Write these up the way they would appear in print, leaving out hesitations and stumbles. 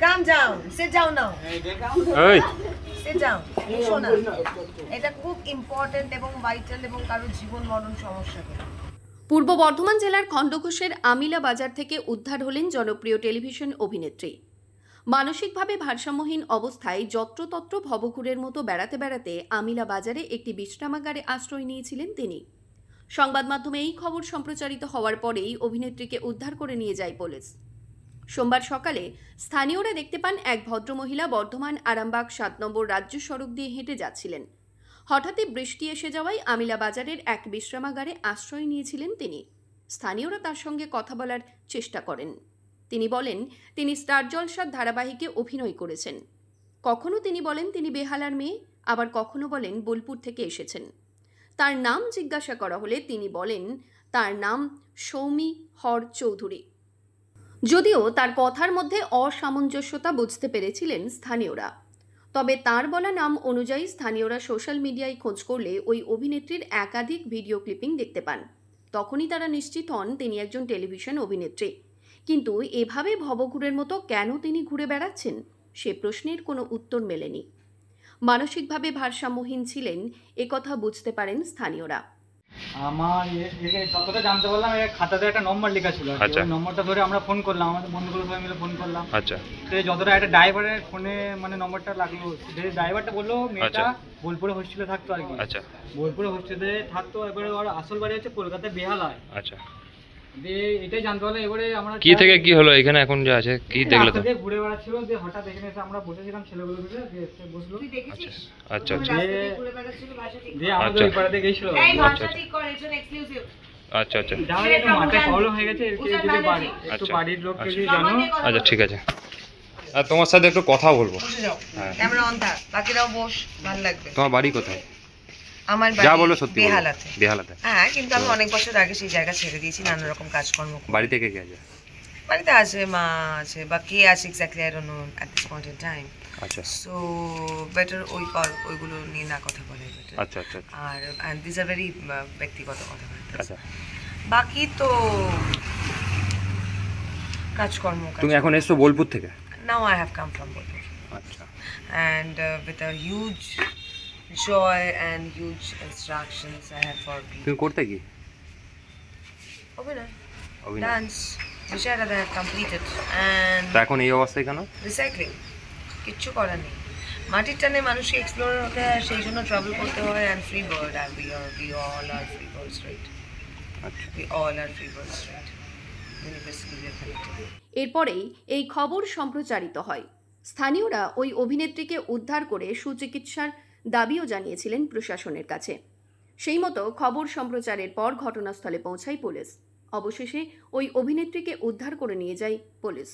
Calm down. Sit down now. এই Sit down. শোনা, এটা খুব ইম্পর্টেন্ট এবং ভাইটাল এবং কারো জীবন মরণ সমস্যা। পূর্ব বর্ধমান জেলার খণ্ডঘোষের আমিলা বাজার থেকে উদ্ধার হলেন জনপ্রিয় টেলিভিশন অভিনেত্রী। মানসিকভাবে ভারসাম্যহীন অবস্থায় যত্রতত্র ভবঘুরের মতো বেড়াতে বেড়াতে আমিলা বাজারে একটি বিশ্রামাগারে আশ্রয় নিয়েছিলেন তিনি। সংবাদ মাধ্যমে এই খবর সম্প্রচারিত হওয়ার পরেই অভিনেত্রীকে উদ্ধার করে নিয়ে যায় পুলিশ। সোমবার সকালে স্থানীয়রা দেখতে পান এক ভদ্রমহিলা বর্ধমান আরামবাগ ৭ নম্বর রাজ্য সড়ক দিয়ে হেঁটে যাচ্ছিলেন। হঠাৎই বৃষ্টি এসে যাওয়ায় আমিলা বাজারের এক বিশ্রামাগারে আশ্রয় নিয়েছিলেন তিনি। স্থানীয়রা তার সঙ্গে কথা বলার চেষ্টা করেন। তিনি বলেন তিনি স্টার জলসার ধারাবাহিকে অভিনয় করেছেন। কখনো তিনি বলেন তিনি বেহালার মেয়ে, আবার কখনো বলেন বোলপুর থেকে এসেছেন। তার নাম জিজ্ঞাসা করা হলে তিনি বলেন তার নাম সৌমি হর চৌধুরী। যদিও তার কথার মধ্যে অসামঞ্জস্যতা বুঝতে পেরেছিলেন স্থানীয়রা, তবে তার বলা নাম অনুযায়ী স্থানীয়রা সোশ্যাল মিডিয়ায় খোঁজ করলে ওই অভিনেত্রীর একাধিক ভিডিও ক্লিপিং দেখতে পান। তখনই তারা নিশ্চিত হন তিনি একজন টেলিভিশন অভিনেত্রী। কিন্তু এভাবে ভবঘুরের মতো কেন তিনি ঘুরে বেড়াচ্ছেন সে প্রশ্নের কোনো উত্তর মেলেনি। মানসিকভাবে ভারসাম্যহীন ছিলেন একথা বুঝতে পারেন স্থানীয়রা। আমার যতটা জানতে পারলাম খাতাতে একটা নম্বর লেখা ছিল, ওই নম্বরটা ধরে আমরা ফোন করলাম, আমাদের বন্ধুগুলো সবাই মিলে ফোন করলাম। আচ্ছা, তো যতটা একটা ড্রাইভারের ফোনে মানে নম্বরটা লাগলো, ড্রাইভারটা বললো মেয়েটা বোলপুরে হোস্টেলে থাকতো আর কি। আচ্ছা, বোলপুরে হোস্টেলে থাকতো, এবারে ওর আসল বাড়ি হচ্ছে কলকাতায় বেহালায়। আচ্ছা, দিয়ে এটাই জানতে পারলাম। এবারে আমরা কি থেকে কি হলো এখানে এখন যা আছে কি দেখলে তো? ঘুরে বেড়াচ্ছিল, যে হঠাৎ এখানে এসে আমরা বসেছিলাম, ছেলেগুলো মিলে এসে বসলো। আচ্ছা, আচ্ছা, দিয়ে আমাদের ওই পাড়াতে গেছিল। আচ্ছা, আচ্ছা, জানো একটু মাথায় প্রবলেম হয়ে গেছে, একটু বাড়ির লোককে যদি জানো। আচ্ছা, ঠিক আছে। আর তোমার সাথে একটু কথা বলবো। হ্যাঁ, ক্যামেরা অন থাক, বাকিরাও বস, ভালো লাগবে। তোমার বাড়ি কোথায়? আমার যা বাড়ি বলো সত্যি বলো। বেহালাতে। বেহালাতে? হ্যাঁ, কিন্তু আমি অনেক বছর আগে সেই জায়গা ছেড়ে দিয়েছি নানা রকম কাজকর্ম করে। বাড়ি থেকে কে আছে? বাড়িতে আছে, মা আছে, বা কে আছে exactly I don't know at this point in time. আচ্ছা, সো বেটার ওইগুলো নিয়ে না কথা বলে বেটার। আচ্ছা, আচ্ছা, আর দিস আর ভেরি ব্যক্তিগত কথা। আচ্ছা। বাকি তো কাজকর্ম। তুমি এখন এসছো বোলপুর থেকে? Now I have come from Bolpur, আচ্ছা, and with a huge joy and huge instructions I have for people. তুমি করতে কি? অভিনয়, অভিনয়। ডান্স, বিষয়টা I have completed and তা এখন এই অবস্থায় কেন? রিসাইক্লিং, কিচ্ছু করার নেই। মাটির টানে মানুষকে এক্সপ্লোর হতে হয়, সেই জন্য ট্রাভেল করতে হয়। and free bird and we all are free birds, right? আচ্ছা, we all are free birds, right? Universally we are connected. এরপরেই এই খবর সম্প্রচারিত হয়। স্থানীয়রা ওই অভিনেত্রীকে উদ্ধার করে সুচিকিৎসার দাবিও জানিয়েছিলেন প্রশাসনের কাছে। সেই মতো খবর সম্প্রচারের পর ঘটনাস্থলে পৌঁছায় পুলিশ। অবশেষে ওই অভিনেত্রীকে উদ্ধার করে নিয়ে যায় পুলিশ।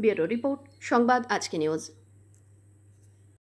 ব্যুরো রিপোর্ট, সংবাদ আজকে নিউজ।